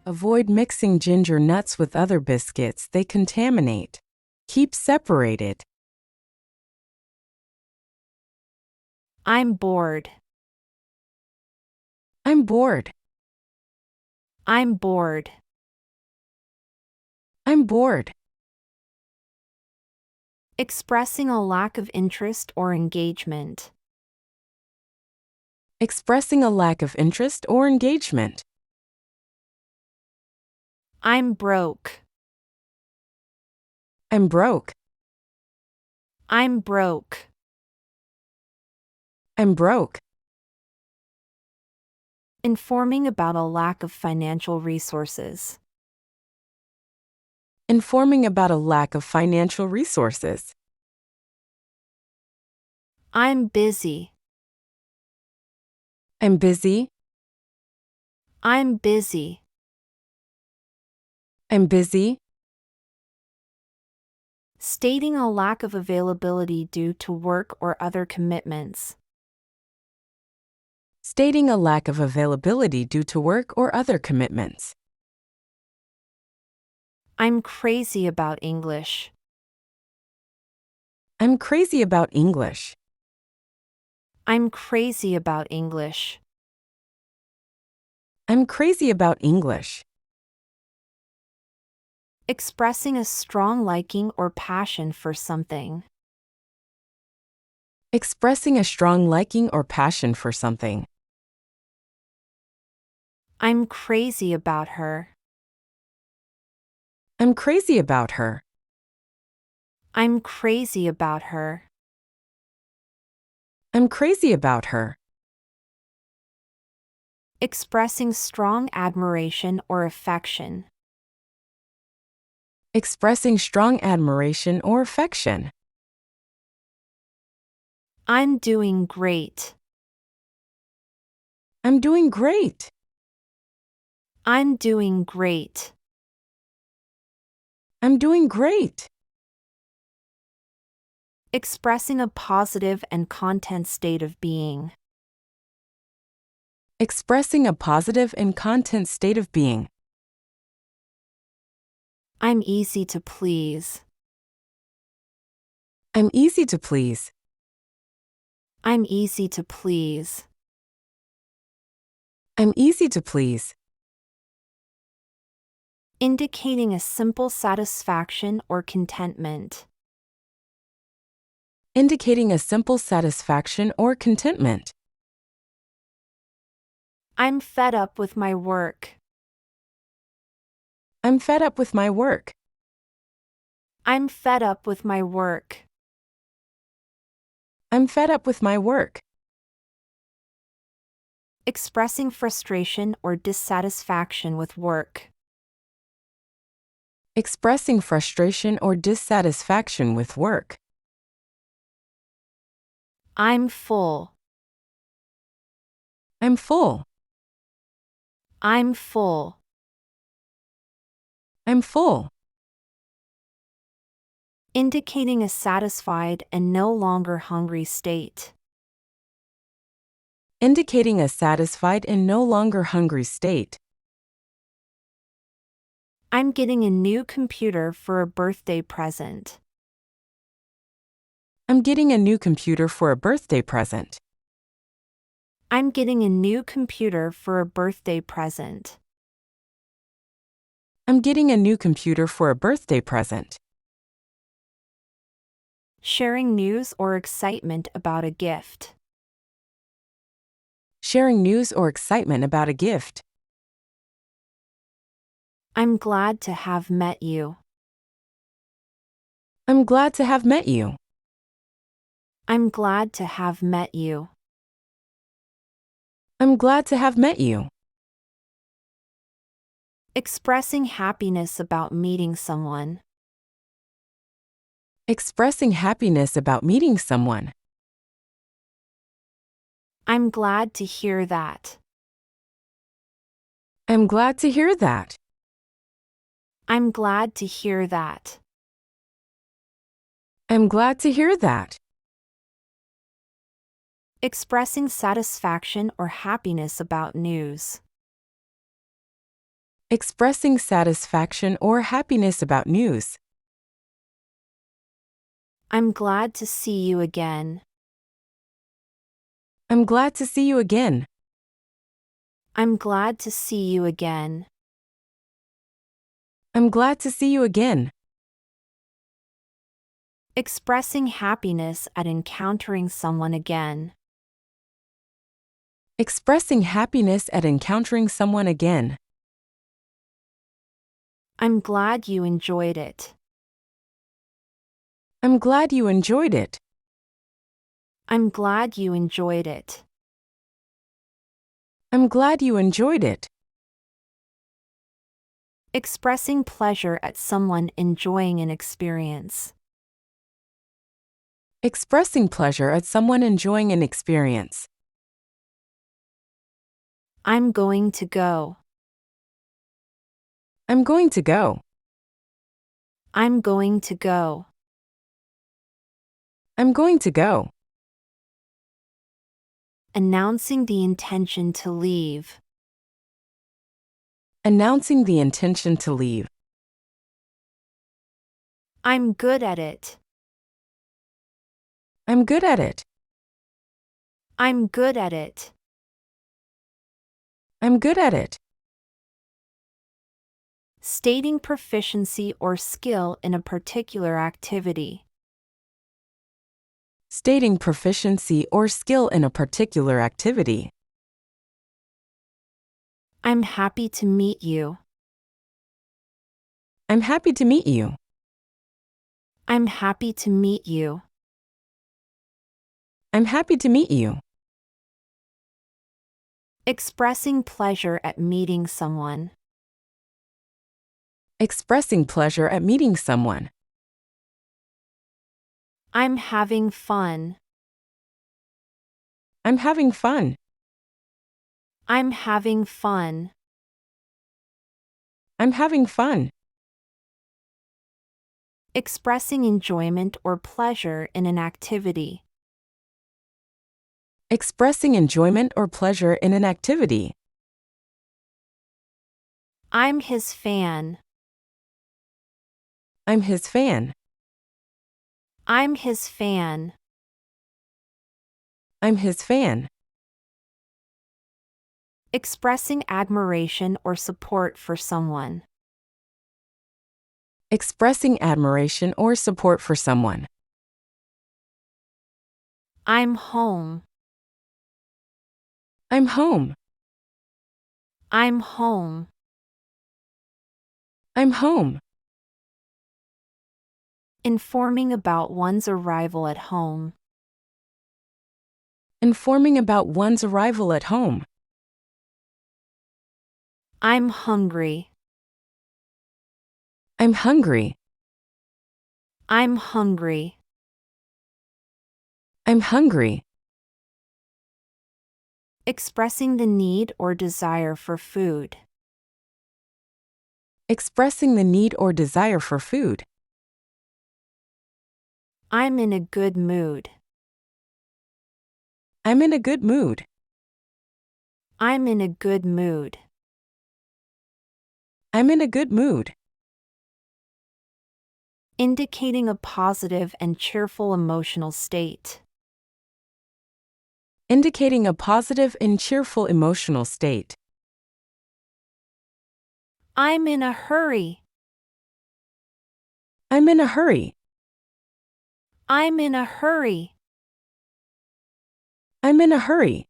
Avoid mixing ginger nuts with other biscuits, they contaminate. Keep separated. I'm bored. I'm bored. I'm bored. I'm bored. Expressing a lack of interest or engagement. Expressing a lack of interest or engagement. I'm broke. I'm broke. I'm broke. I'm broke. Informing about a lack of financial resources. Informing about a lack of financial resources. I'm busy. I'm busy. I'm busy. I'm busy. Stating a lack of availability due to work or other commitments. Stating a lack of availability due to work or other commitments. I'm crazy about English. I'm crazy about English. I'm crazy about English. I'm crazy about English. Expressing a strong liking or passion for something. Expressing a strong liking or passion for something. I'm crazy about her. I'm crazy about her. I'm crazy about her. I'm crazy about her. Expressing strong admiration or affection. Expressing strong admiration or affection. I'm doing great. I'm doing great. I'm doing great. I'm doing great. Expressing a positive and content state of being. Expressing a positive and content state of being. I'm easy to please. I'm easy to please. I'm easy to please. I'm easy to please. Indicating a simple satisfaction or contentment. Indicating a simple satisfaction or contentment. I'm fed up with my work. I'm fed up with my work. I'm fed up with my work. I'm fed up with my work. Expressing frustration or dissatisfaction with work. Expressing frustration or dissatisfaction with work. I'm full. I'm full. I'm full. I'm full. Indicating a satisfied and no longer hungry state. Indicating a satisfied and no longer hungry state. I'm getting a new computer for a birthday present. I'm getting a new computer for a birthday present. I'm getting a new computer for a birthday present. I'm getting a new computer for a birthday present. Sharing news or excitement about a gift. Sharing news or excitement about a gift. I'm glad to have met you. I'm glad to have met you. I'm glad to have met you. I'm glad to have met you. Expressing happiness about meeting someone. Expressing happiness about meeting someone. I'm glad to hear that. I'm glad to hear that. I'm glad to hear that. I'm glad to hear that. Expressing satisfaction or happiness about news. Expressing satisfaction or happiness about news. I'm glad to see you again. I'm glad to see you again. I'm glad to see you again. I'm glad to see you again. Expressing happiness at encountering someone again. Expressing happiness at encountering someone again. I'm glad you enjoyed it. I'm glad you enjoyed it. I'm glad you enjoyed it. I'm glad you enjoyed it. Expressing pleasure at someone enjoying an experience. Expressing pleasure at someone enjoying an experience. I'm going to go. I'm going to go. I'm going to go. I'm going to go. Announcing the intention to leave. Announcing the intention to leave. I'm good at it. I'm good at it. I'm good at it. I'm good at it. Stating proficiency or skill in a particular activity. Stating proficiency or skill in a particular activity. I'm happy to meet you. I'm happy to meet you. I'm happy to meet you. I'm happy to meet you. Expressing pleasure at meeting someone. Expressing pleasure at meeting someone. I'm having fun. I'm having fun. I'm having fun. I'm having fun. Expressing enjoyment or pleasure in an activity. Expressing enjoyment or pleasure in an activity. I'm his fan. I'm his fan. I'm his fan. I'm his fan. Expressing admiration or support for someone. Expressing admiration or support for someone. I'm home. I'm home. I'm home. I'm home. Informing about one's arrival at home. Informing about one's arrival at home. I'm hungry. I'm hungry. I'm hungry. I'm hungry. Expressing the need or desire for food. Expressing the need or desire for food. I'm in a good mood. I'm in a good mood. I'm in a good mood. I'm in a good mood. Indicating a positive and cheerful emotional state. Indicating a positive and cheerful emotional state. I'm in a hurry. I'm in a hurry. I'm in a hurry. I'm in a hurry.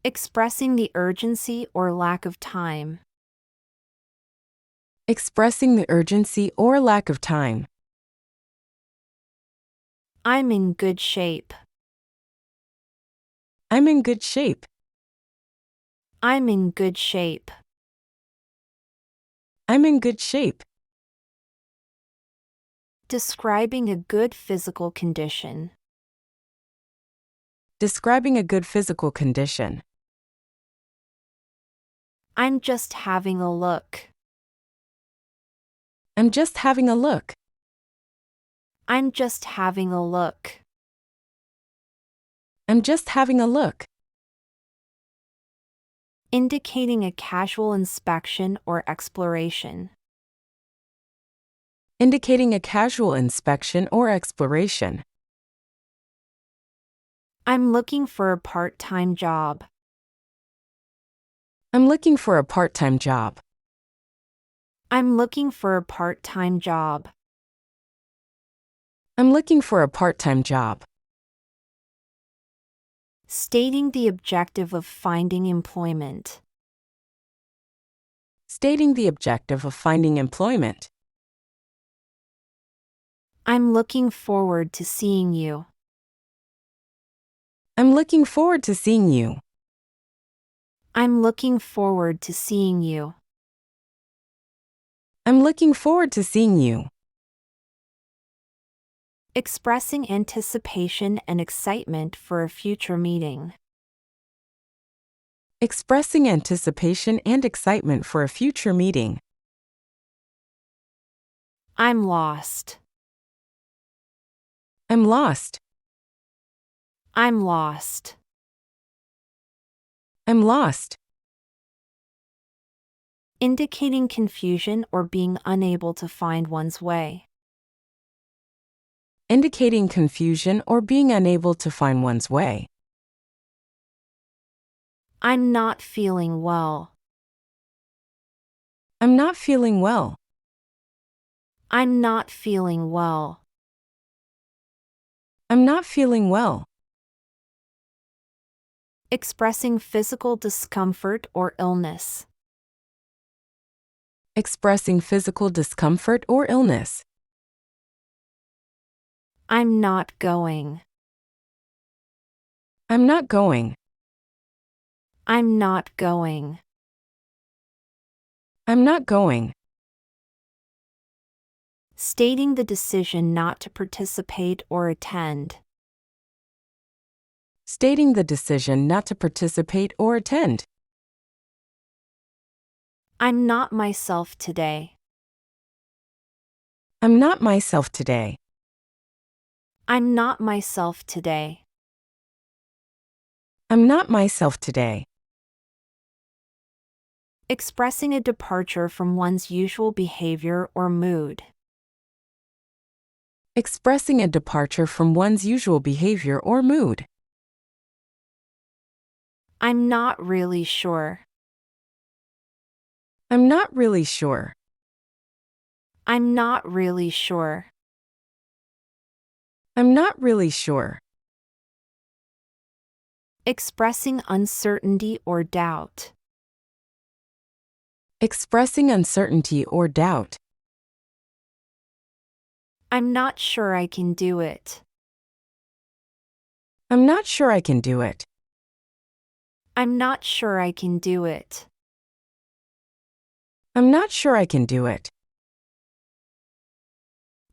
Expressing the urgency or lack of time. Expressing the urgency or lack of time. I'm in good shape. I'm in good shape. I'm in good shape. I'm in good shape. Describing a good physical condition. Describing a good physical condition. I'm just having a look. I'm just having a look. I'm just having a look. I'm just having a look. Indicating a casual inspection or exploration. Indicating a casual inspection or exploration. I'm looking for a part-time job. I'm looking for a part-time job. I'm looking for a part-time job. I'm looking for a part-time job. Stating the objective of finding employment. Stating the objective of finding employment. I'm looking forward to seeing you. I'm looking forward to seeing you. I'm looking forward to seeing you. I'm looking forward to seeing you. Expressing anticipation and excitement for a future meeting. Expressing anticipation and excitement for a future meeting. I'm lost. I'm lost. I'm lost. I'm lost. Indicating confusion or being unable to find one's way. Indicating confusion or being unable to find one's way. I'm not feeling well. I'm not feeling well. I'm not feeling well. I'm not feeling well. Expressing physical discomfort or illness. Expressing physical discomfort or illness. I'm not going. I'm not going. I'm not going. I'm not going. Stating the decision not to participate or attend. Stating the decision not to participate or attend. I'm not myself today. I'm not myself today. I'm not myself today. I'm not myself today. Expressing a departure from one's usual behavior or mood. Expressing a departure from one's usual behavior or mood. I'm not really sure. I'm not really sure. I'm not really sure. I'm not really sure. Expressing uncertainty or doubt. Expressing uncertainty or doubt. I'm not sure I can do it. I'm not sure I can do it. I'm not sure I can do it. I'm not sure I can do it.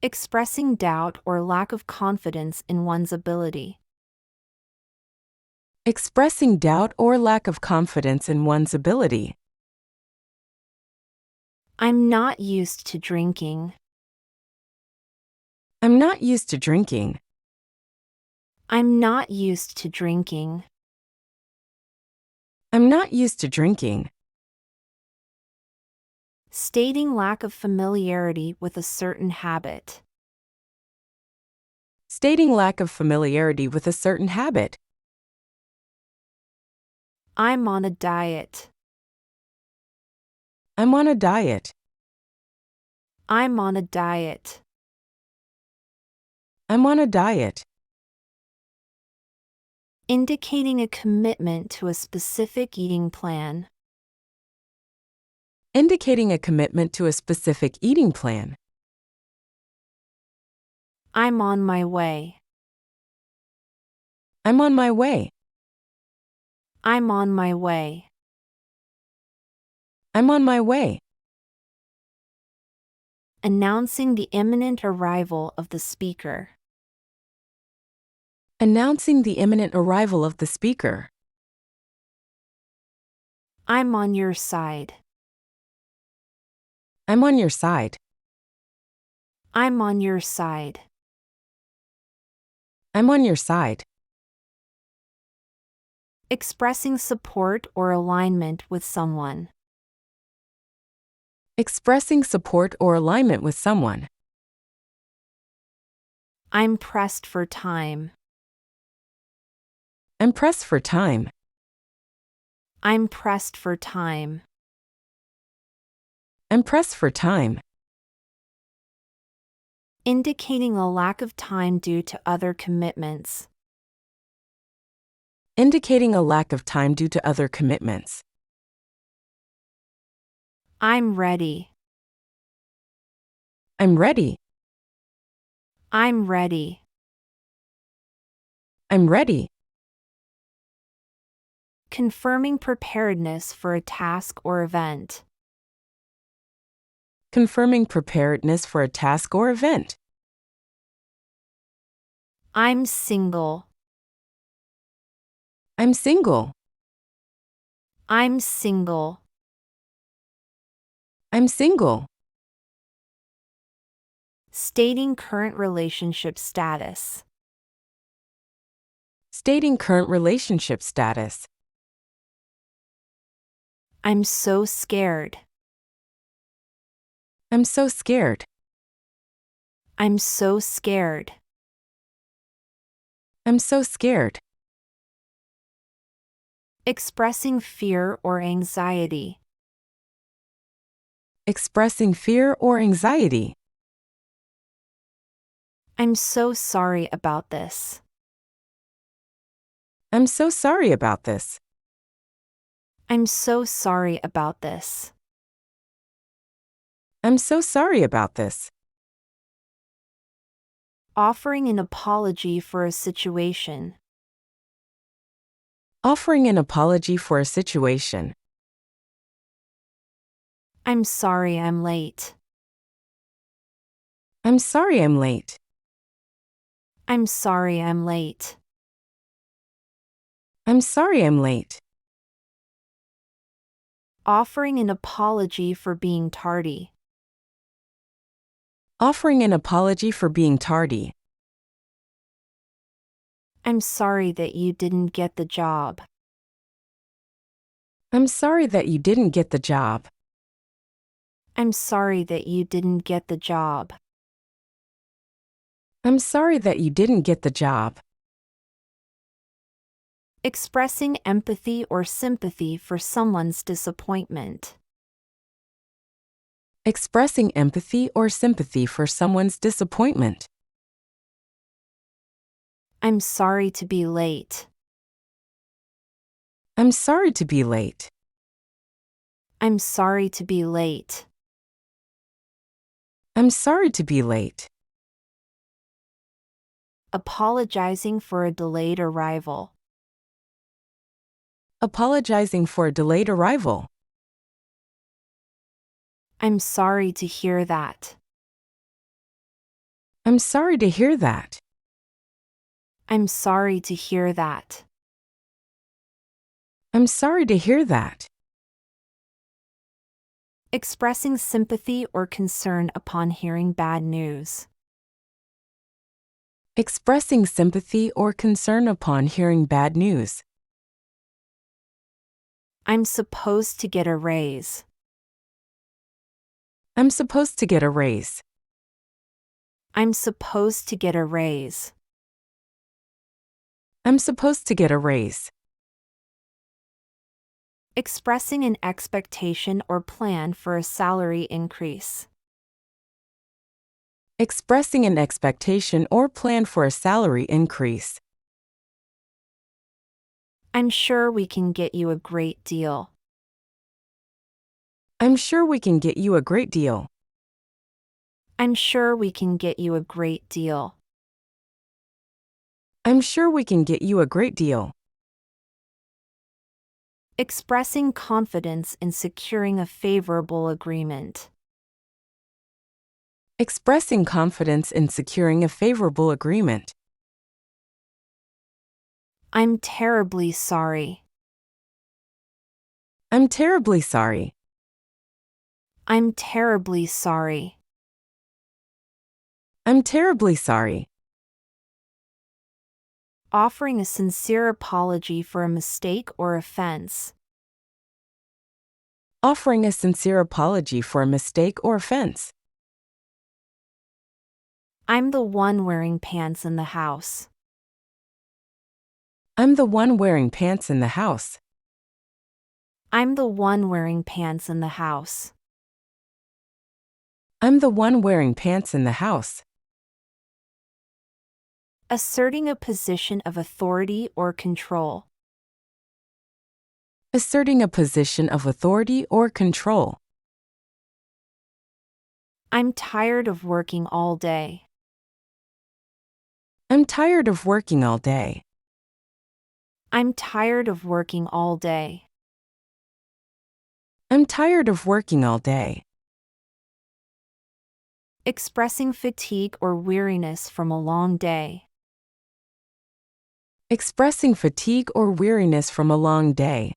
Expressing doubt or lack of confidence in one's ability. Expressing doubt or lack of confidence in one's ability. I'm not used to drinking. I'm not used to drinking. I'm not used to drinking. I'm not used to drinking. Stating lack of familiarity with a certain habit. Stating lack of familiarity with a certain habit. I'm on a diet. I'm on a diet. I'm on a diet. I'm on a diet. Indicating a commitment to a specific eating plan. Indicating a commitment to a specific eating plan. I'm on my way. I'm on my way. I'm on my way. I'm on my way. Announcing the imminent arrival of the speaker. Announcing the imminent arrival of the speaker. I'm on your side. I'm on your side. I'm on your side. I'm on your side. Expressing support or alignment with someone. Expressing support or alignment with someone. I'm pressed for time. I'm pressed for time. I'm pressed for time. I'm pressed for time. Indicating a lack of time due to other commitments. Indicating a lack of time due to other commitments. I'm ready. I'm ready. I'm ready. I'm ready. Confirming preparedness for a task or event. Confirming preparedness for a task or event. I'm single. I'm single. I'm single. I'm single. Stating current relationship status. Stating current relationship status. I'm so scared. I'm so scared. I'm so scared. I'm so scared. Expressing fear or anxiety. Expressing fear or anxiety. I'm so sorry about this. I'm so sorry about this. I'm so sorry about this. I'm so sorry about this. Offering an apology for a situation. Offering an apology for a situation. I'm sorry I'm late. I'm sorry I'm late. I'm sorry I'm late. I'm sorry I'm late. Offering an apology for being tardy. Offering an apology for being tardy. I'm sorry that you didn't get the job. I'm sorry that you didn't get the job. I'm sorry that you didn't get the job. I'm sorry that you didn't get the job. Expressing empathy or sympathy for someone's disappointment. Expressing empathy or sympathy for someone's disappointment. I'm sorry to be late. I'm sorry to be late. I'm sorry to be late. I'm sorry to be late. Apologizing for a delayed arrival. Apologizing for a delayed arrival. I'm sorry to hear that. I'm sorry to hear that. I'm sorry to hear that. I'm sorry to hear that. Expressing sympathy or concern upon hearing bad news. Expressing sympathy or concern upon hearing bad news. I'm supposed to get a raise. I'm supposed to get a raise. I'm supposed to get a raise. I'm supposed to get a raise. Expressing an expectation or plan for a salary increase. Expressing an expectation or plan for a salary increase. I'm sure we can get you a great deal. I'm sure we can get you a great deal. I'm sure we can get you a great deal. I'm sure we can get you a great deal. Expressing confidence in securing a favorable agreement. Expressing confidence in securing a favorable agreement. I'm terribly sorry. I'm terribly sorry. I'm terribly sorry. I'm terribly sorry. Offering a sincere apology for a mistake or offense. Offering a sincere apology for a mistake or offense. I'm the one wearing pants in the house. I'm the one wearing pants in the house. I'm the one wearing pants in the house. I'm the one wearing pants in the house. Asserting a position of authority or control. Asserting a position of authority or control. I'm tired of working all day. I'm tired of working all day. I'm tired of working all day. I'm tired of working all day. Expressing fatigue or weariness from a long day. Expressing fatigue or weariness from a long day.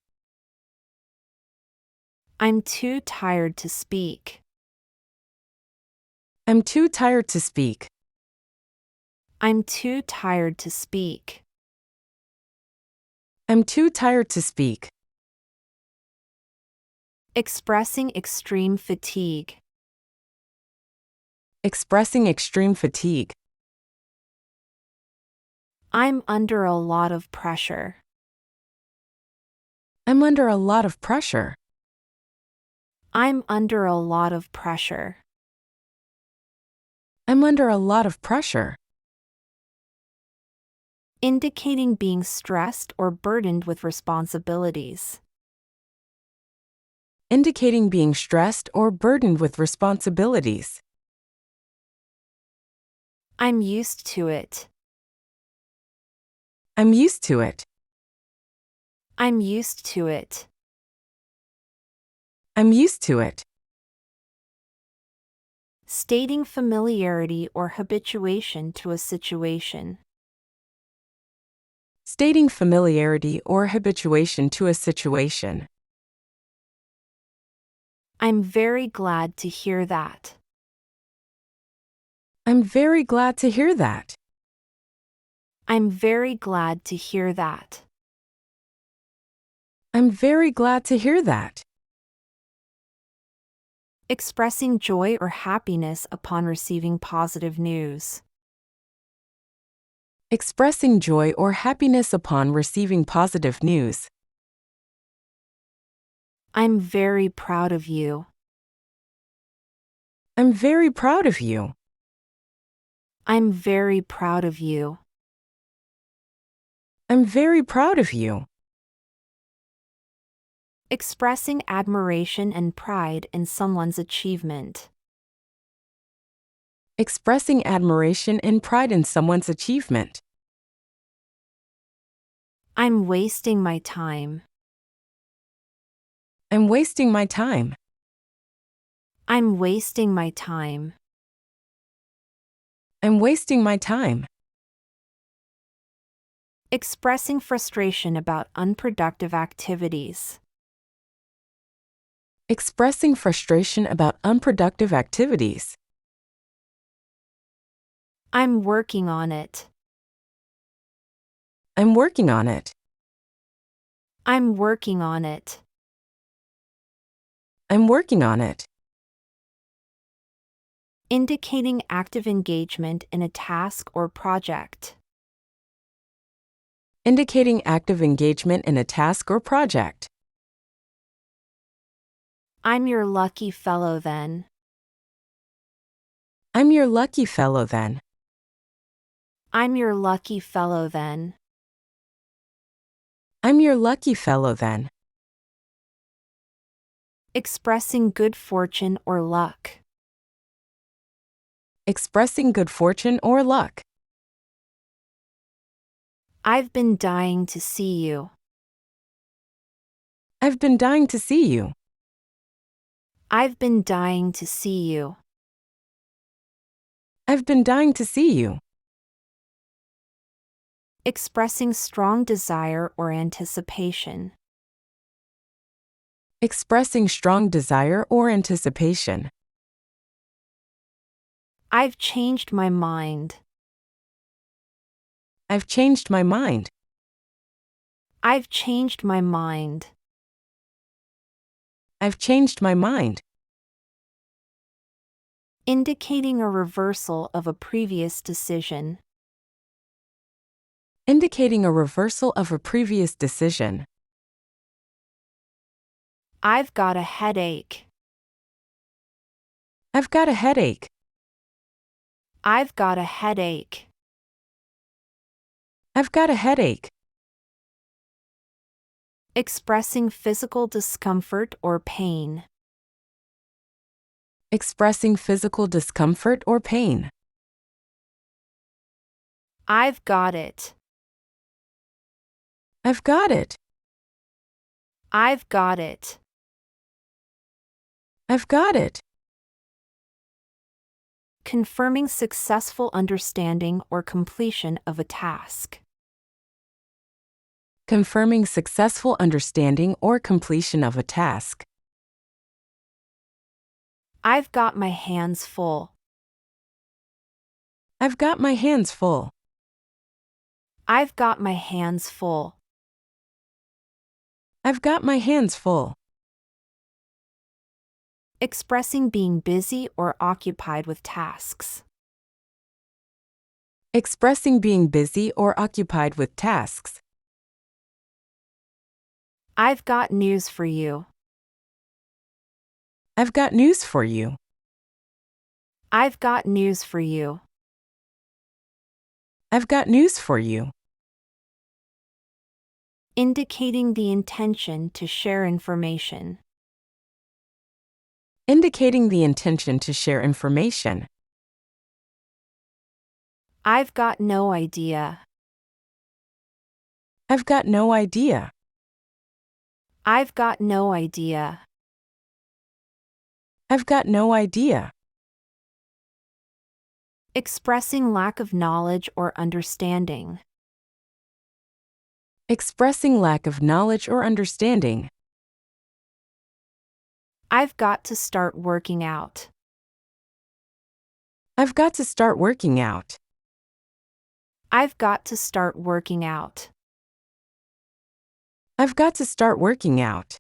I'm too tired to speak. I'm too tired to speak. I'm too tired to speak. I'm too tired to speak. Expressing extreme fatigue. Expressing extreme fatigue. I'm under a lot of pressure. I'm under a lot of pressure. I'm under a lot of pressure. I'm under a lot of pressure. Indicating being stressed or burdened with responsibilities. Indicating being stressed or burdened with responsibilities. I'm used to it. I'm used to it. I'm used to it. I'm used to it. Stating familiarity or habituation to a situation. Stating familiarity or habituation to a situation. I'm very glad to hear that. I'm very glad to hear that. I'm very glad to hear that. I'm very glad to hear that. Expressing joy or happiness upon receiving positive news. Expressing joy or happiness upon receiving positive news. I'm very proud of you. I'm very proud of you. I'm very proud of you. I'm very proud of you. Expressing admiration and pride in someone's achievement. Expressing admiration and pride in someone's achievement. I'm wasting my time. I'm wasting my time. I'm wasting my time. I'm wasting my time. Expressing frustration about unproductive activities. Expressing frustration about unproductive activities. I'm working on it. I'm working on it. I'm working on it. I'm working on it. Indicating active engagement in a task or project. Indicating active engagement in a task or project. I'm your lucky fellow then. I'm your lucky fellow then. I'm your lucky fellow then. I'm your lucky fellow then. Expressing good fortune or luck. Expressing good fortune or luck. I've been dying to see you. I've been dying to see you. I've been dying to see you. I've been dying to see you. Expressing strong desire or anticipation. Expressing strong desire or anticipation. I've changed my mind. I've changed my mind. I've changed my mind. I've changed my mind. Indicating a reversal of a previous decision. Indicating a reversal of a previous decision. I've got a headache. I've got a headache. I've got a headache. I've got a headache. Expressing physical discomfort or pain. Expressing physical discomfort or pain. I've got it. I've got it. I've got it. I've got it. Confirming successful understanding or completion of a task. Confirming successful understanding or completion of a task. I've got my hands full. I've got my hands full. I've got my hands full. I've got my hands full. Expressing being busy or occupied with tasks. Expressing being busy or occupied with tasks. I've got news for you. I've got news for you. I've got news for you. I've got news for you. Indicating the intention to share information. Indicating the intention to share information. I've got no idea. I've got no idea. I've got no idea. I've got no idea. Expressing lack of knowledge or understanding. Expressing lack of knowledge or understanding. I've got to start working out. I've got to start working out. I've got to start working out. I've got to start working out.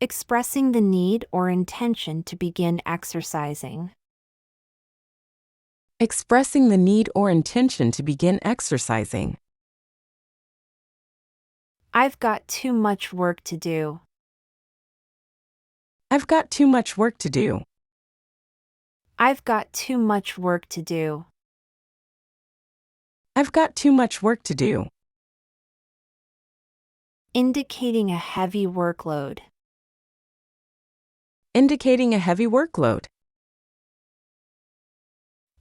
Expressing the need or intention to begin exercising. Expressing the need or intention to begin exercising. I've got too much work to do. I've got too much work to do. I've got too much work to do. I've got too much work to do. Indicating a heavy workload. Indicating a heavy workload.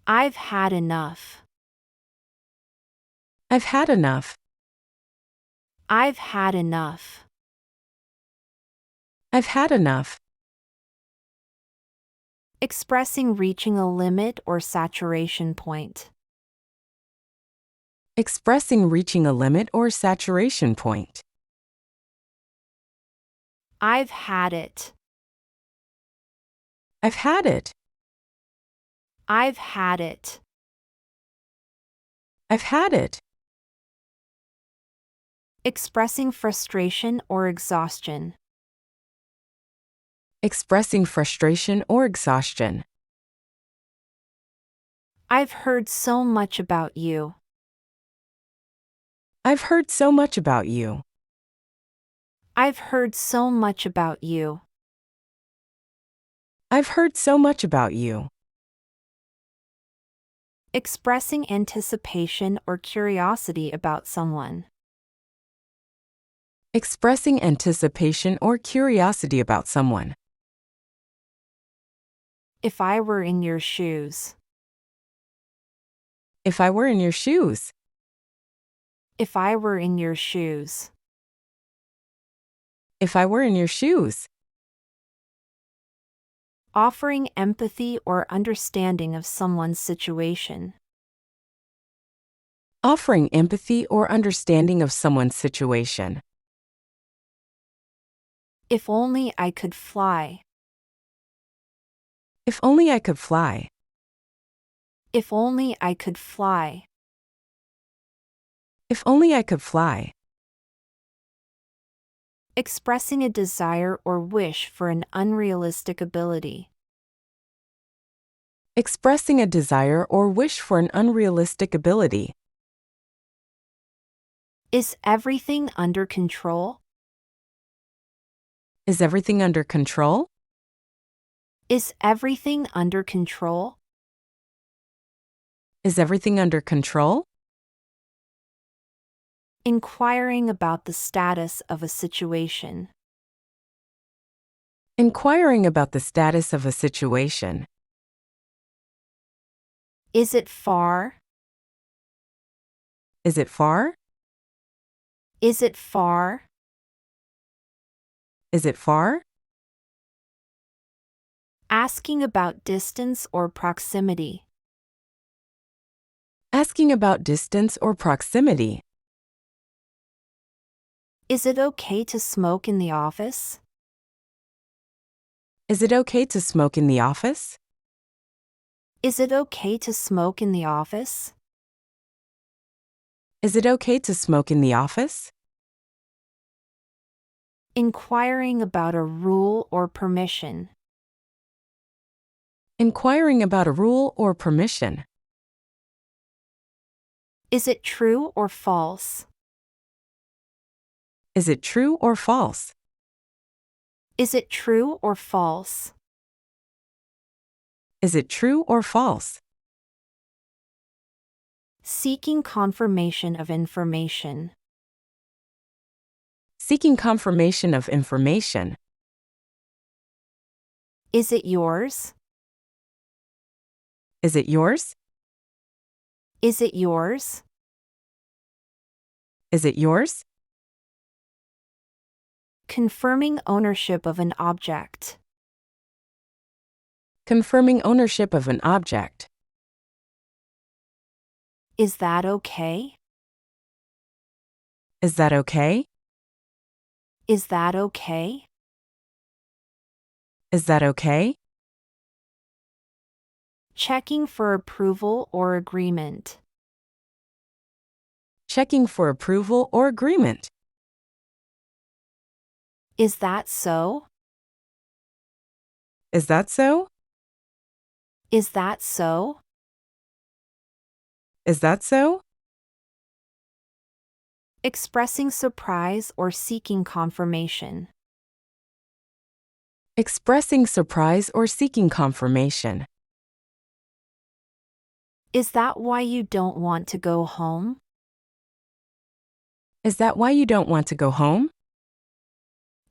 I've had enough. I've had enough. I've had enough. I've had enough. Expressing reaching a limit or saturation point. Expressing reaching a limit or saturation point. I've had it. I've had it. I've had it. I've had it. Expressing frustration or exhaustion. Expressing frustration or exhaustion. I've heard so much about you. I've heard so much about you. I've heard so much about you. I've heard so much about you. Expressing anticipation or curiosity about someone. Expressing anticipation or curiosity about someone. If I were in your shoes. If I were in your shoes. If I were in your shoes. If I were in your shoes. Offering empathy or understanding of someone's situation. Offering empathy or understanding of someone's situation. If only I could fly. If only I could fly. If only I could fly. If only I could fly. Expressing a desire or wish for an unrealistic ability. Expressing a desire or wish for an unrealistic ability. Is everything under control? Is everything under control? Is everything under control? Is everything under control? Inquiring about the status of a situation. Inquiring about the status of a situation. Is it far? Is it far? Is it far? Is it far? Asking about distance or proximity. Asking about distance or proximity. Is it okay to smoke in the office? Is it okay to smoke in the office? Is it okay to smoke in the office? Is it okay to smoke in the office? Inquiring about a rule or permission. Inquiring about a rule or permission. Is it true or false? Is it true or false? Is it true or false? Is it true or false? Seeking confirmation of information. Seeking confirmation of information. Is it yours? Is it yours? Is it yours? Is it yours? Confirming ownership of an object. Confirming ownership of an object. Is that okay? Is that okay? Is that okay? Is that okay? Checking for approval or agreement. Checking for approval or agreement. Is that so? Is that so? Is that so? Is that so? Expressing surprise or seeking confirmation. Expressing surprise or seeking confirmation. Is that why you don't want to go home? Is that why you don't want to go home?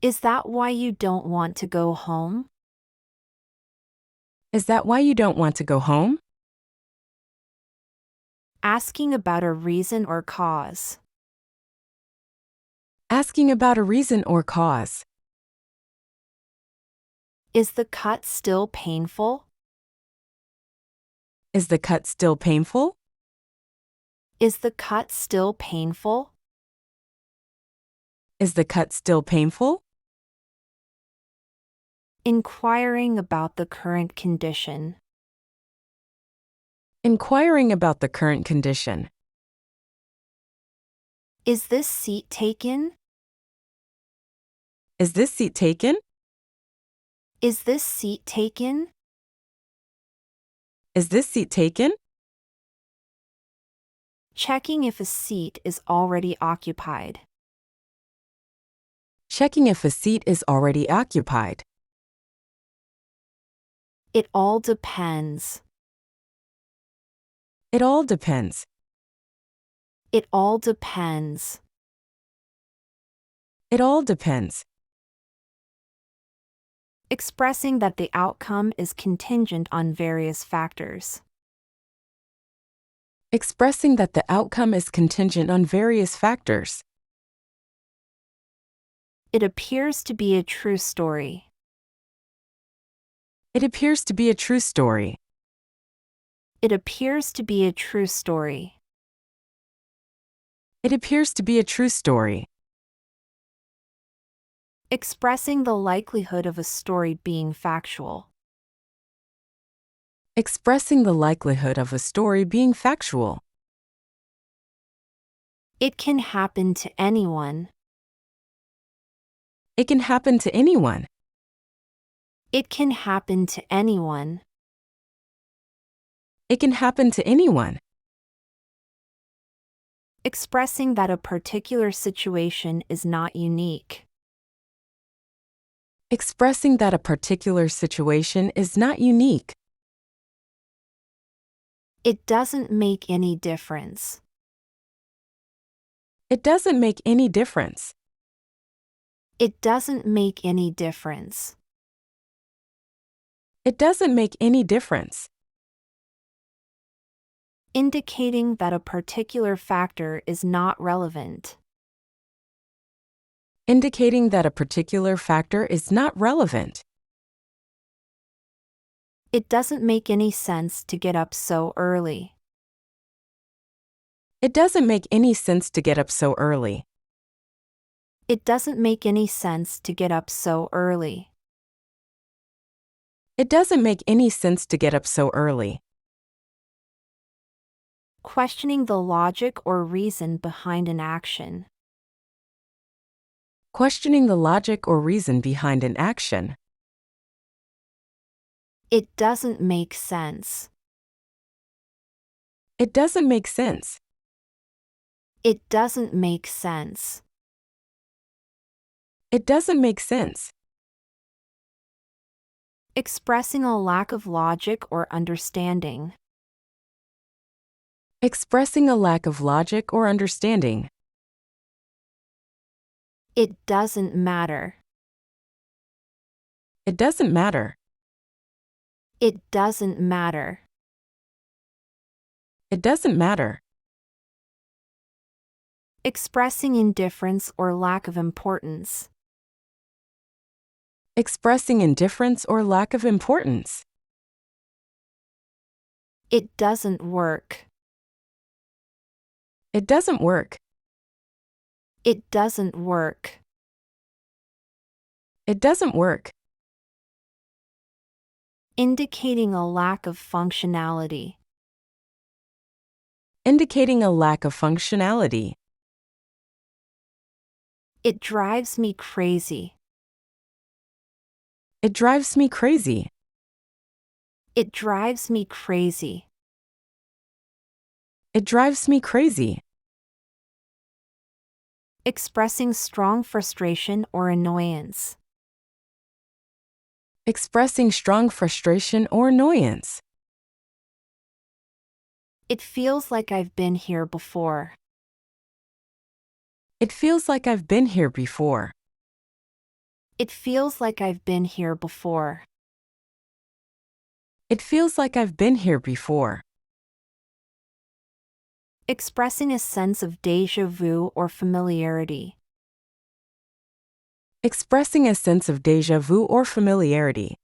Is that why you don't want to go home? Is that why you don't want to go home? Asking about a reason or cause. Asking about a reason or cause. Is the cut still painful? Is the cut still painful? Is the cut still painful? Is the cut still painful? Inquiring about the current condition. Inquiring about the current condition. Is this seat taken? Is this seat taken? Is this seat taken? Is this seat taken? Checking if a seat is already occupied. Checking if a seat is already occupied. It all depends. It all depends. It all depends. It all depends. Expressing that the outcome is contingent on various factors. Expressing that the outcome is contingent on various factors. It appears to be a true story. It appears to be a true story. It appears to be a true story. It appears to be a true story. Expressing the likelihood of a story being factual. Expressing the likelihood of a story being factual. It can happen to anyone. It can happen to anyone. It can happen to anyone. It can happen to anyone. Expressing that a particular situation is not unique. Expressing that a particular situation is not unique. It doesn't make any difference. It doesn't make any difference. It doesn't make any difference. It doesn't make any difference. Indicating that a particular factor is not relevant. Indicating that a particular factor is not relevant. It doesn't make any sense to get up so early. It doesn't make any sense to get up so early. It doesn't make any sense to get up so early. It doesn't make any sense to get up so early. Questioning the logic or reason behind an action. Questioning the logic or reason behind an action. It doesn't make sense. It doesn't make sense. It doesn't make sense. It doesn't make sense. Expressing a lack of logic or understanding. Expressing a lack of logic or understanding. It doesn't matter. It doesn't matter. It doesn't matter. It doesn't matter. Expressing indifference or lack of importance. Expressing indifference or lack of importance. It doesn't work. It doesn't work. It doesn't work. It doesn't work. Indicating a lack of functionality. Indicating a lack of functionality. It drives me crazy. It drives me crazy. It drives me crazy. It drives me crazy. Expressing strong frustration or annoyance. Expressing strong frustration or annoyance. It feels like I've been here before. It feels like I've been here before. It feels like I've been here before. It feels like I've been here before. Expressing a sense of déjà vu or familiarity. Expressing a sense of déjà vu or familiarity.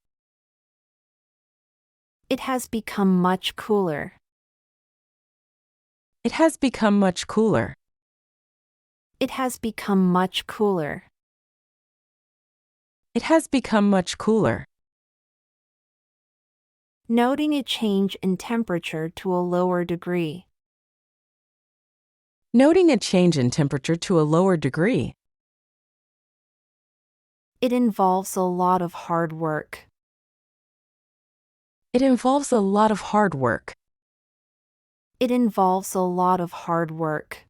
It has become much cooler. It has become much cooler. It has become much cooler. It has become much cooler. Noting a change in temperature to a lower degree. Noting a change in temperature to a lower degree. It involves a lot of hard work. It involves a lot of hard work. It involves a lot of hard work.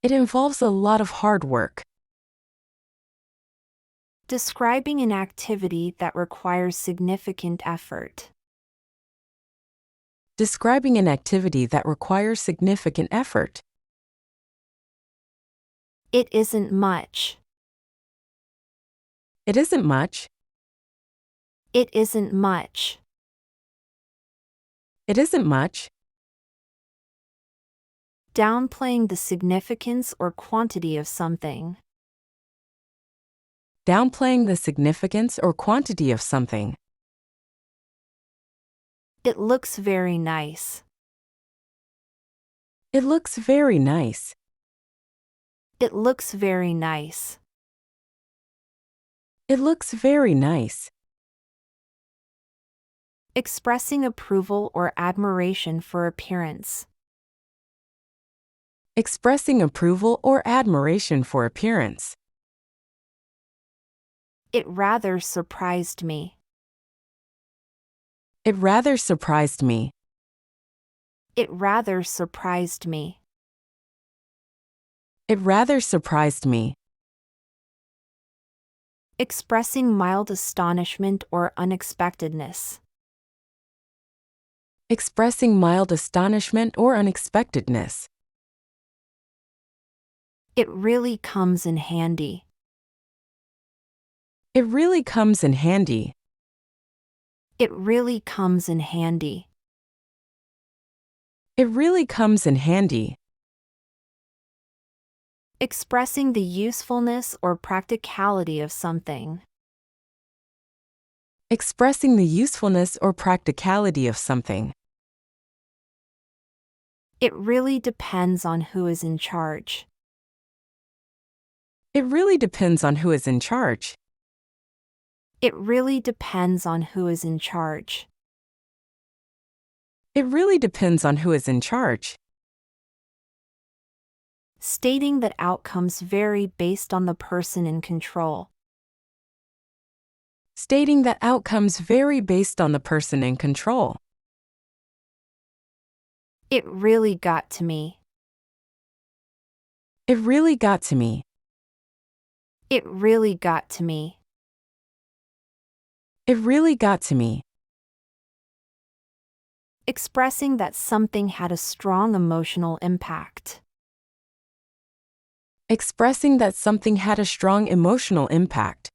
It involves a lot of hard work. Describing an activity that requires significant effort. Describing an activity that requires significant effort. It isn't much. It isn't much. It isn't much. It isn't much. Downplaying the significance or quantity of something. Downplaying the significance or quantity of something. It looks very nice. It looks very nice. It looks very nice. It looks very nice. Expressing approval or admiration for appearance. Expressing approval or admiration for appearance. It rather surprised me. It rather surprised me. It rather surprised me. It rather surprised me. Expressing mild astonishment or unexpectedness. Expressing mild astonishment or unexpectedness. It really comes in handy. It really comes in handy. It really comes in handy. It really comes in handy. Expressing the usefulness or practicality of something. Expressing the usefulness or practicality of something. It really depends on who is in charge. It really depends on who is in charge. It really depends on who is in charge. It really depends on who is in charge. Stating that outcomes vary based on the person in control. Stating that outcomes vary based on the person in control. It really got to me. It really got to me. It really got to me. It really got to me. Expressing that something had a strong emotional impact. Expressing that something had a strong emotional impact.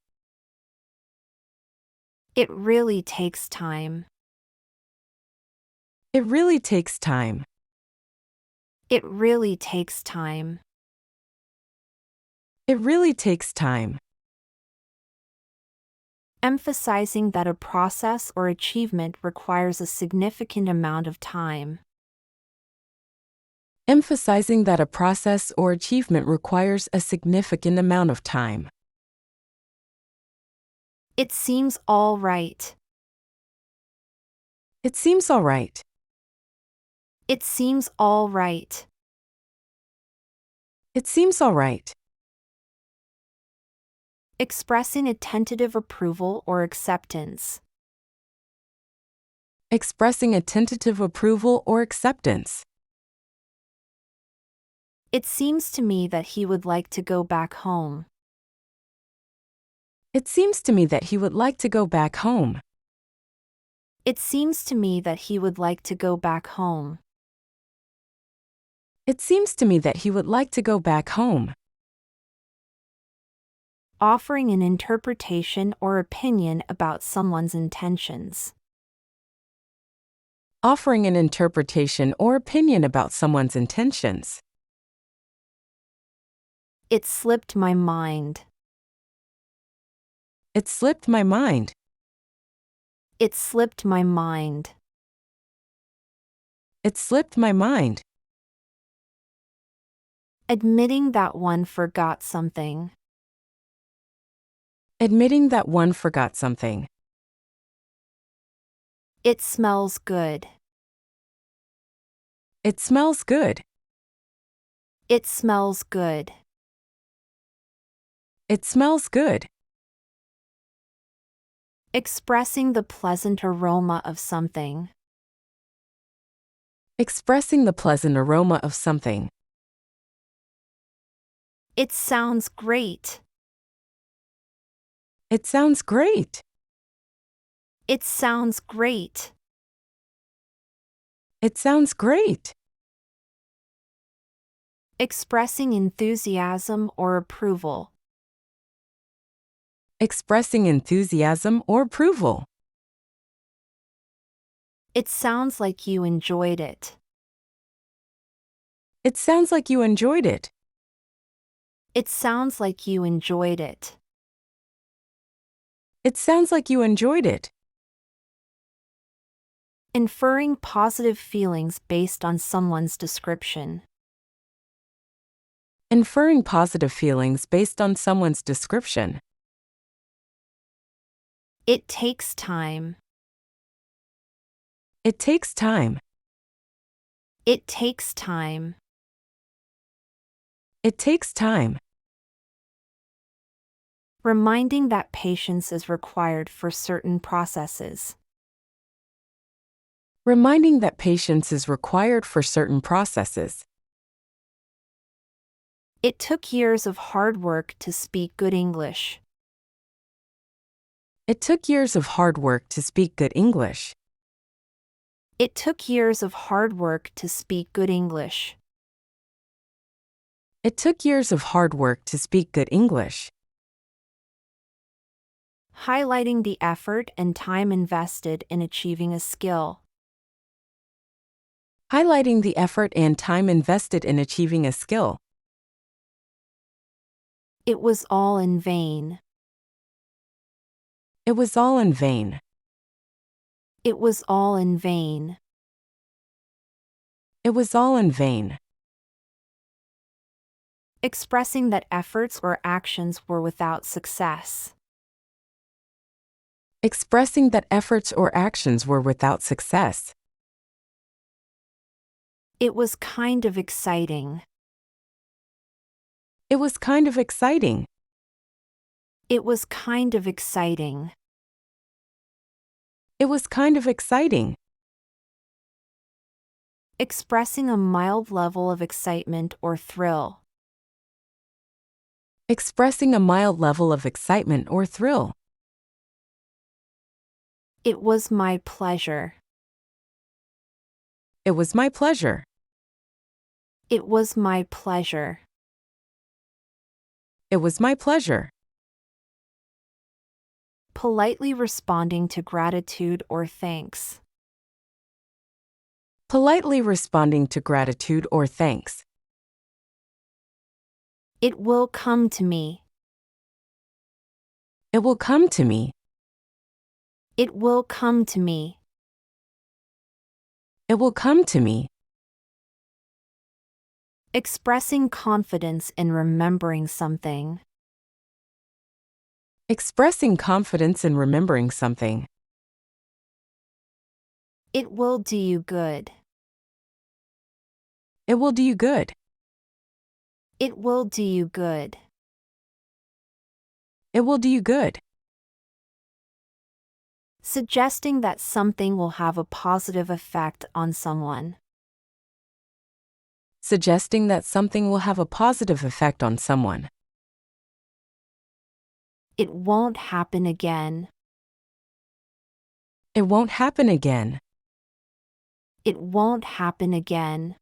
It really takes time. It really takes time. It really takes time. It really takes time. Emphasizing that a process or achievement requires a significant amount of time. Emphasizing that a process or achievement requires a significant amount of time. It seems all right. It seems all right. It seems all right. It seems all right. Expressing a tentative approval or acceptance. Expressing a tentative approval or acceptance. It seems to me that he would like to go back home. It seems to me that he would like to go back home. It seems to me that he would like to go back home. It seems to me that he would like to go back home. Offering an interpretation or opinion about someone's intentions. Offering an interpretation or opinion about someone's intentions. It slipped my mind. It slipped my mind. It slipped my mind. It slipped my mind. Admitting that one forgot something. Admitting that one forgot something. It smells good. It smells good. It smells good. It smells good. Expressing the pleasant aroma of something. Expressing the pleasant aroma of something. It sounds great. It sounds great. It sounds great. It sounds great. Expressing enthusiasm or approval. Expressing enthusiasm or approval. It sounds like you enjoyed it. It sounds like you enjoyed it. It sounds like you enjoyed it. It sounds like you enjoyed it. Inferring positive feelings based on someone's description. Inferring positive feelings based on someone's description. It takes time. It takes time. It takes time. It takes time. Reminding that patience is required for certain processes. Reminding that patience is required for certain processes. It took years of hard work to speak good English. It took years of hard work to speak good English. It took years of hard work to speak good English. It took years of hard work to speak good English. Highlighting the effort and time invested in achieving a skill. Highlighting the effort and time invested in achieving a skill. It was all in vain. It was all in vain. It was all in vain. It was all in vain. Expressing that efforts or actions were without success. Expressing that efforts or actions were without success. It was kind of exciting. It was kind of exciting. It was kind of exciting. It was kind of exciting. Expressing a mild level of excitement or thrill. Expressing a mild level of excitement or thrill. It was my pleasure. It was my pleasure. It was my pleasure. It was my pleasure. Politely responding to gratitude or thanks. Politely responding to gratitude or thanks. It will come to me. It will come to me. It will come to me. It will come to me. Expressing confidence in remembering something. Expressing confidence in remembering something. It will do you good. It will do you good. It will do you good. It will do you good. Suggesting that something will have a positive effect on someone. Suggesting that something will have a positive effect on someone. It won't happen again. It won't happen again. It won't happen again.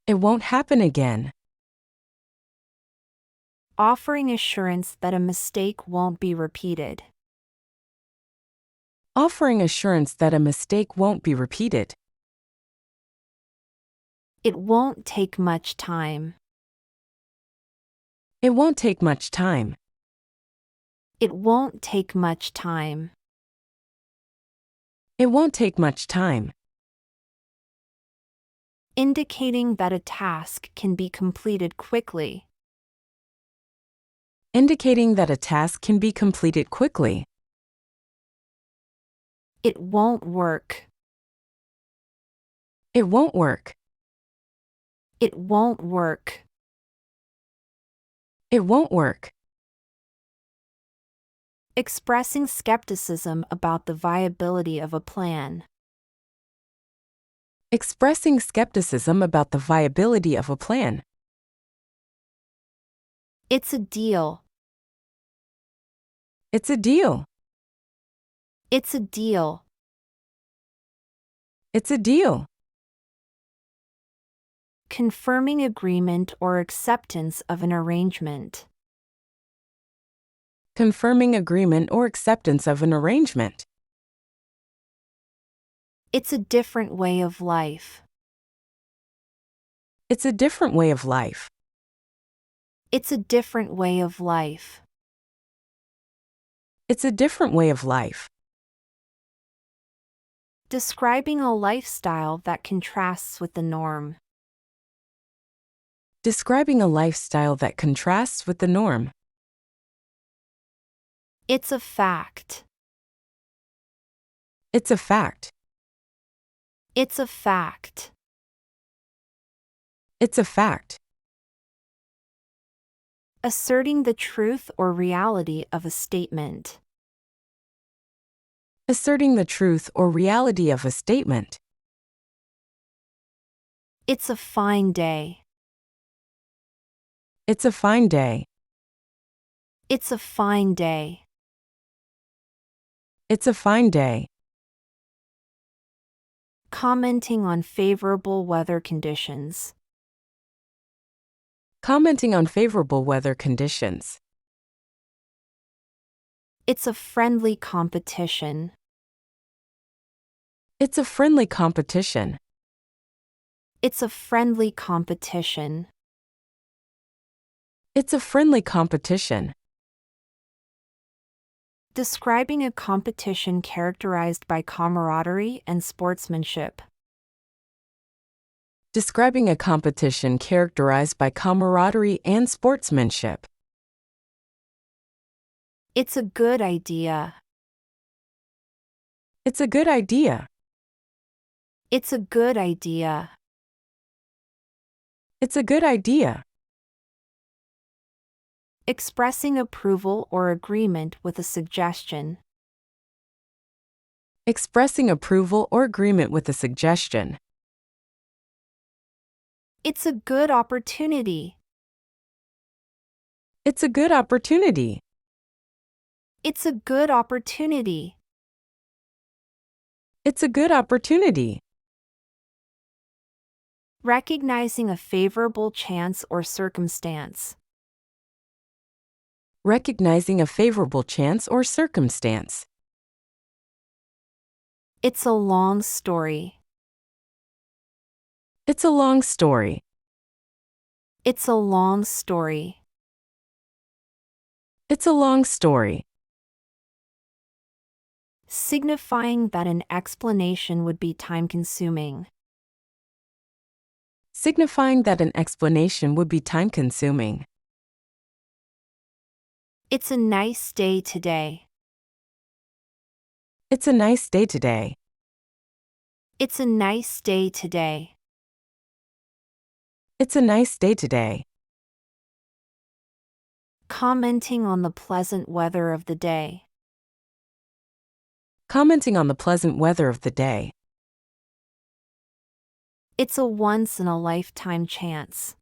It won't happen again. Offering assurance that a mistake won't be repeated. Offering assurance that a mistake won't be repeated. It won't take much time. It won't take much time. It won't take much time. It won't take much time. Indicating that a task can be completed quickly. Indicating that a task can be completed quickly. It won't work. It won't work. It won't work. It won't work. Expressing skepticism about the viability of a plan. Expressing skepticism about the viability of a plan. It's a deal. It's a deal. It's a deal. It's a deal. Confirming agreement or acceptance of an arrangement. Confirming agreement or acceptance of an arrangement. It's a different way of life. It's a different way of life. It's a different way of life. It's a different way of life. Describing a lifestyle that contrasts with the norm. Describing a lifestyle that contrasts with the norm. It's a fact. It's a fact. It's a fact. It's a fact. Asserting the truth or reality of a statement. Asserting the truth or reality of a statement. It's a fine day. It's a fine day. It's a fine day. It's a fine day. Commenting on favorable weather conditions. Commenting on favorable weather conditions. It's a friendly competition. It's a friendly competition. It's a friendly competition. It's a friendly competition. Describing a competition characterized by camaraderie and sportsmanship. Describing a competition characterized by camaraderie and sportsmanship. It's a good idea. It's a good idea. It's a good idea. It's a good idea. Expressing approval or agreement with a suggestion. Expressing approval or agreement with a suggestion. It's a good opportunity. It's a good opportunity. It's a good opportunity. It's a good opportunity. Recognizing a favorable chance or circumstance. Recognizing a favorable chance or circumstance. It's a long story. It's a long story. It's a long story. It's a long story. Signifying that an explanation would be time-consuming. Signifying that an explanation would be time-consuming. It's a nice day today. It's a nice day today. It's a nice day today. It's a nice day today. Commenting on the pleasant weather of the day. Commenting on the pleasant weather of the day. It's a once-in-a-lifetime chance.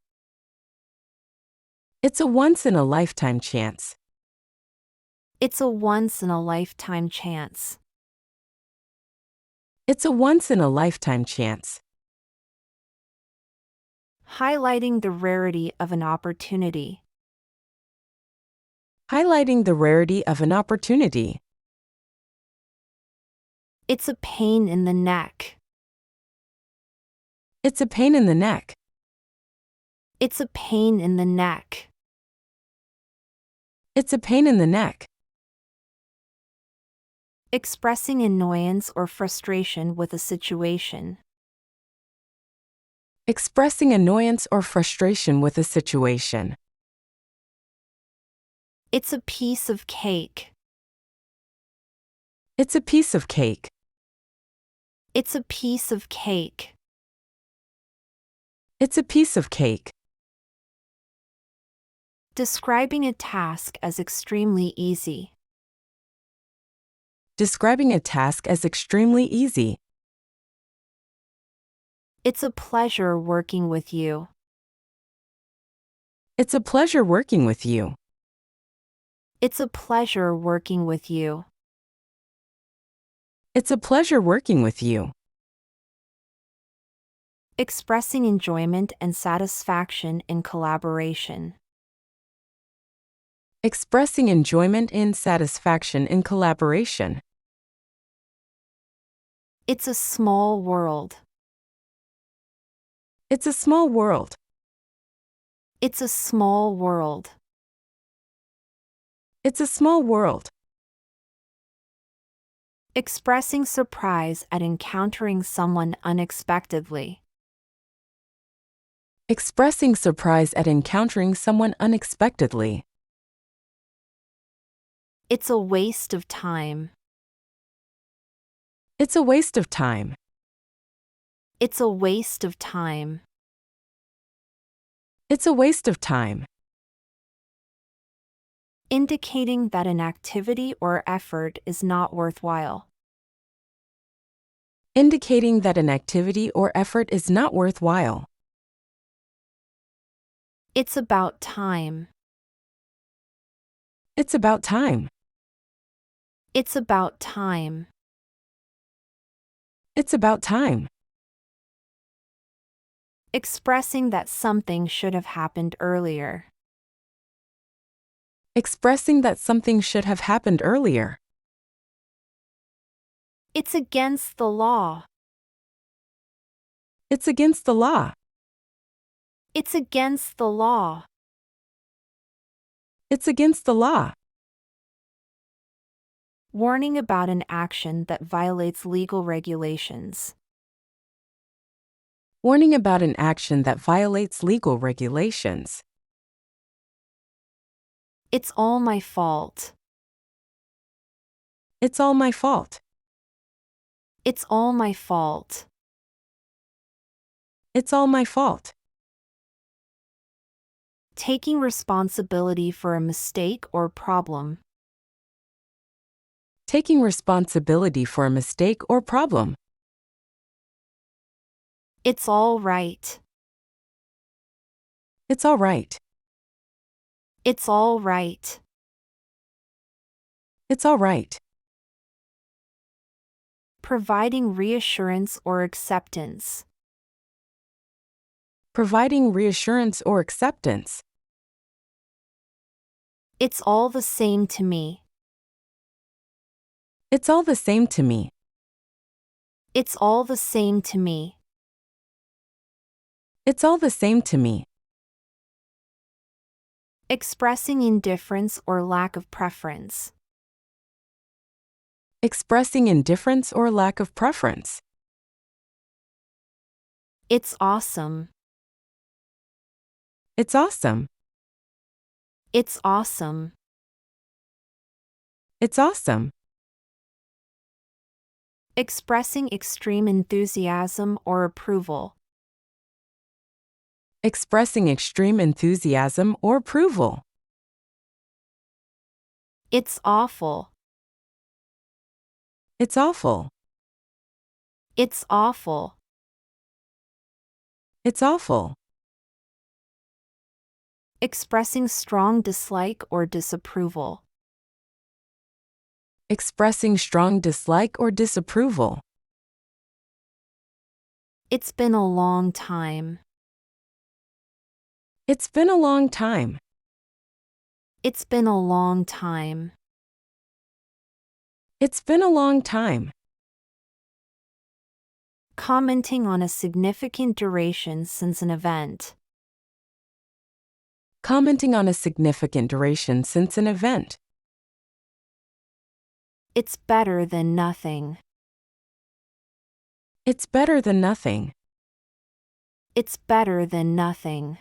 It's a once-in-a-lifetime chance. It's a once-in-a-lifetime chance. It's a once-in-a-lifetime chance. Highlighting the rarity of an opportunity. Highlighting the rarity of an opportunity. It's a pain in the neck. It's a pain in the neck. It's a pain in the neck. It's a pain in the neck. Expressing annoyance or frustration with a situation. Expressing annoyance or frustration with a situation. It's a piece of cake. It's a piece of cake. It's a piece of cake. It's a piece of cake. Describing a task as extremely easy. Describing a task as extremely easy. It's a pleasure working with you. It's a pleasure working with you. It's a pleasure working with you. It's a pleasure working with you. Expressing enjoyment and satisfaction in collaboration. Expressing enjoyment and satisfaction in collaboration. It's a small world. It's a small world. It's a small world. It's a small world. Expressing surprise at encountering someone unexpectedly. Expressing surprise at encountering someone unexpectedly. It's a waste of time. It's a waste of time. It's a waste of time. It's a waste of time. Indicating that an activity or effort is not worthwhile. Indicating that an activity or effort is not worthwhile. It's about time. It's about time. It's about time. It's about time. Expressing that something should have happened earlier. Expressing that something should have happened earlier. It's against the law. It's against the law. It's against the law. It's against the law. Warning about an action that violates legal regulations. Warning about an action that violates legal regulations. It's all my fault. It's all my fault. It's all my fault. It's all my fault. Taking responsibility for a mistake or problem. Taking responsibility for a mistake or problem. It's all right. It's all right. It's all right. It's all right. Providing reassurance or acceptance. Providing reassurance or acceptance. It's all the same to me. It's all the same to me. It's all the same to me. It's all the same to me. Expressing indifference or lack of preference. Expressing indifference or lack of preference. It's awesome. It's awesome. It's awesome. It's awesome. Expressing extreme enthusiasm or approval. Expressing extreme enthusiasm or approval. It's awful. It's awful. It's awful. It's awful. Expressing strong dislike or disapproval. Expressing strong dislike or disapproval. It's been a long time. It's been a long time. It's been a long time. It's been a long time. Commenting on a significant duration since an event. Commenting on a significant duration since an event. It's better than nothing. It's better than nothing. It's better than nothing.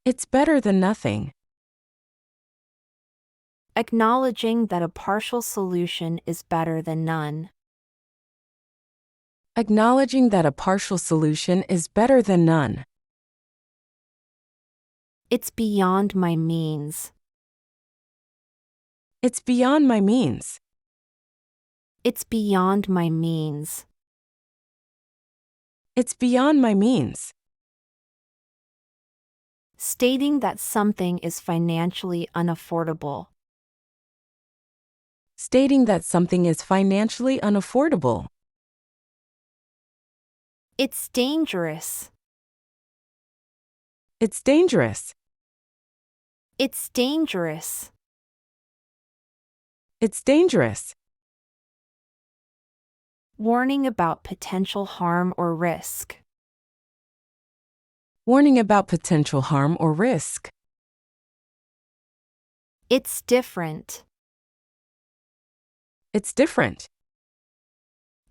It's better than nothing. Acknowledging that a partial solution is better than none. Acknowledging that a partial solution is better than none. It's beyond my means. It's beyond my means. It's beyond my means. It's beyond my means. Stating that something is financially unaffordable. Stating that something is financially unaffordable. It's dangerous. It's dangerous. It's dangerous. It's dangerous. Warning about potential harm or risk. Warning about potential harm or risk. It's different. It's different.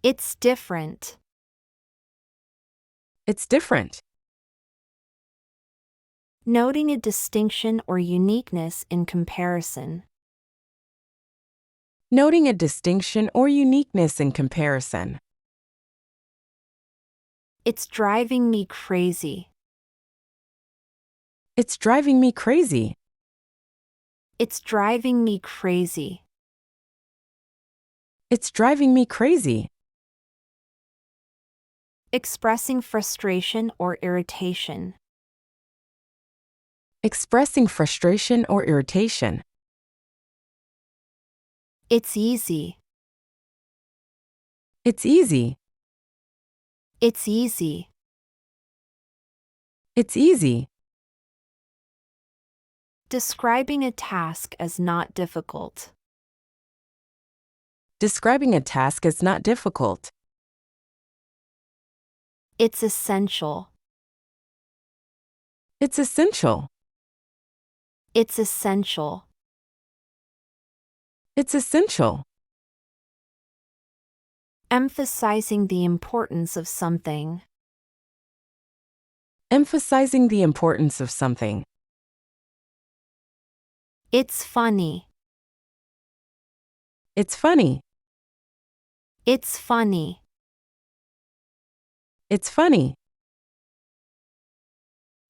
It's different. It's different. Noting a distinction or uniqueness in comparison. Noting a distinction or uniqueness in comparison. It's driving me crazy. It's driving me crazy. It's driving me crazy. It's driving me crazy. Expressing frustration or irritation. Expressing frustration or irritation. It's easy. It's easy. It's easy. It's easy. Describing a task as not difficult. Describing a task as not difficult. It's essential. It's essential. It's essential. It's essential. Emphasizing the importance of something. Emphasizing the importance of something. It's funny. It's funny. It's funny. It's funny.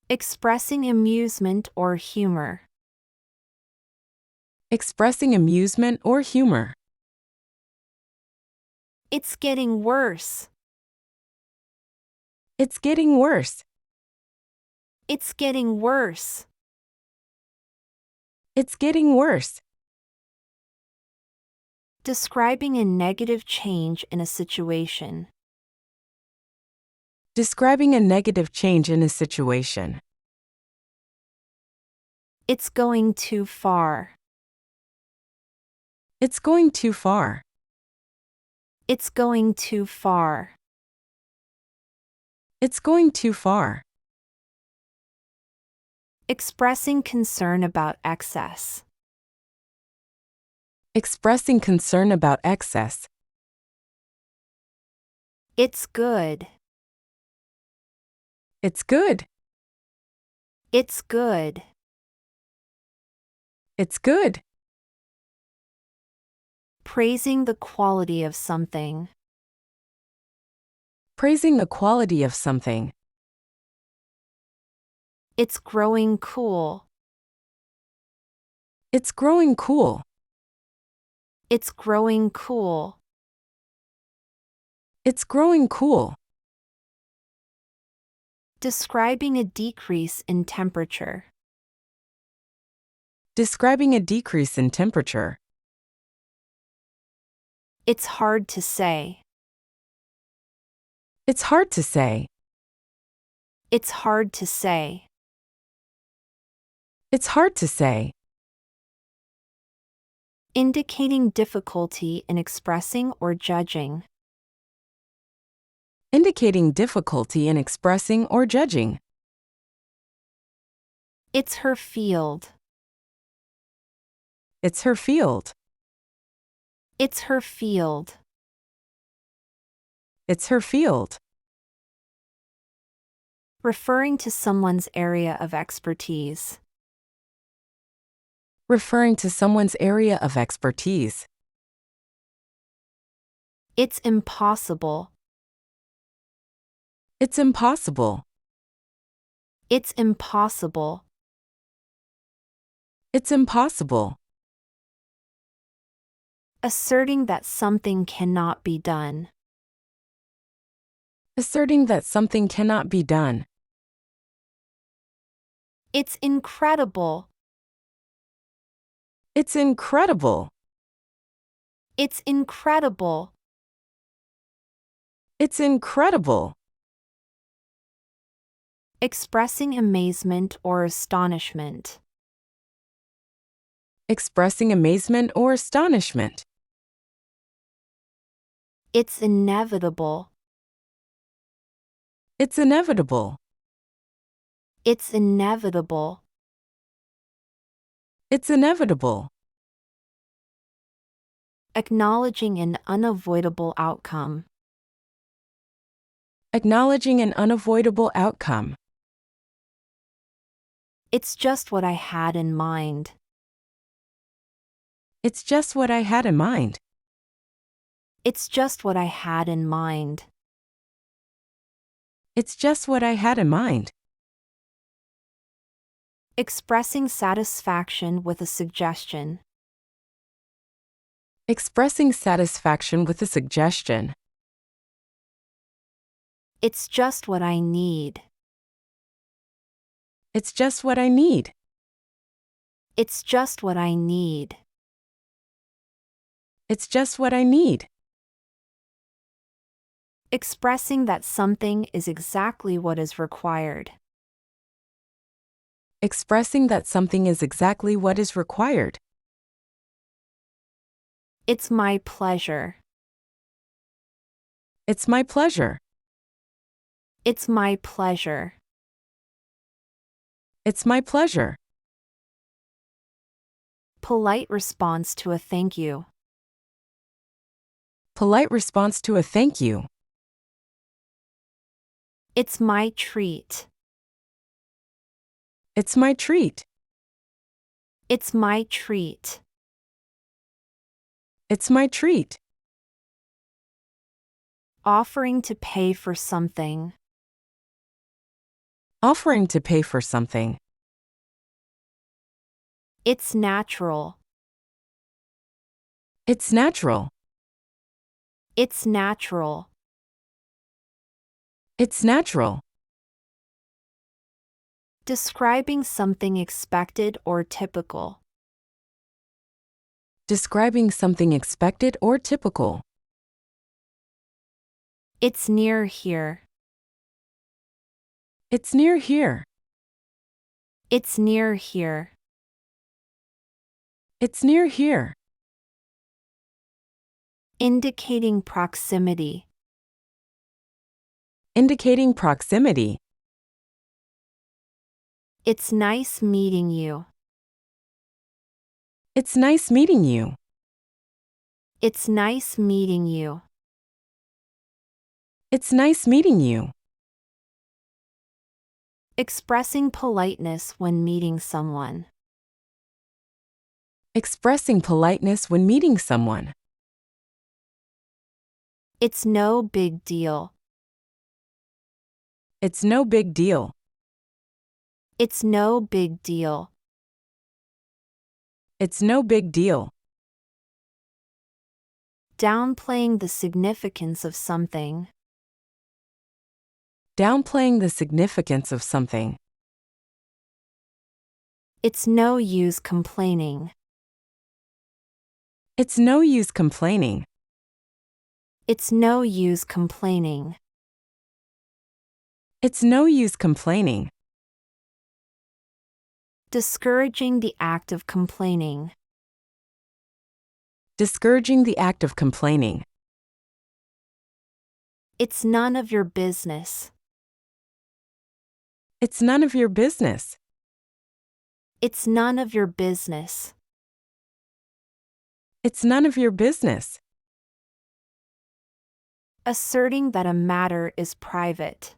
Expressing amusement or humor. Expressing amusement or humor. It's getting worse. It's getting worse. It's getting worse. It's getting worse. Describing a negative change in a situation. Describing a negative change in a situation. It's going too far. It's going too far. It's going too far. It's going too far. Expressing concern about excess. Expressing concern about excess. It's good. It's good. It's good. It's good. Praising the quality of something. Praising the quality of something. It's growing cool. It's growing cool. It's growing cool. It's growing cool. Describing a decrease in temperature. Describing a decrease in temperature. It's hard to say. It's hard to say. It's hard to say. It's hard to say. Indicating difficulty in expressing or judging. Indicating difficulty in expressing or judging. It's her field. It's her field. It's her field. It's her field. Referring to someone's area of expertise. Referring to someone's area of expertise. It's impossible. It's impossible. It's impossible. It's impossible. Asserting that something cannot be done. Asserting that something cannot be done. It's incredible. It's incredible. It's incredible. It's incredible. Expressing amazement or astonishment. Expressing amazement or astonishment. It's inevitable. It's inevitable. It's inevitable. It's inevitable. Acknowledging an unavoidable outcome. Acknowledging an unavoidable outcome. It's just what I had in mind. It's just what I had in mind. It's just what I had in mind. It's just what I had in mind. Expressing satisfaction with a suggestion. Expressing satisfaction with a suggestion. It's just what I need. It's just what I need. It's just what I need. It's just what I need. Expressing that something is exactly what is required. Expressing that something is exactly what is required. It's my pleasure. It's my pleasure. It's my pleasure. It's my pleasure. Polite response to a thank you. Polite response to a thank you. It's my treat. It's my treat. It's my treat. It's my treat. Offering to pay for something. Offering to pay for something. It's natural. It's natural. It's natural. It's natural. Describing something expected or typical. Describing something expected or typical. It's near here. It's near here. It's near here. It's near here. Indicating proximity. Indicating proximity. It's nice meeting you. It's nice meeting you. It's nice meeting you. It's nice meeting you. Expressing politeness when meeting someone. Expressing politeness when meeting someone. It's no big deal. It's no big deal. It's no big deal. It's no big deal. Downplaying the significance of something. Downplaying the significance of something. It's no use complaining. It's no use complaining. It's no use complaining. It's no use complaining. Discouraging the act of complaining. Discouraging the act of complaining. It's none of your business. It's none of your business. It's none of your business. It's none of your business. Asserting that a matter is private.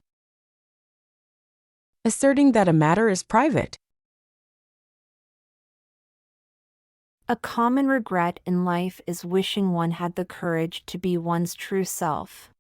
Asserting that a matter is private. A common regret in life is wishing one had the courage to be one's true self.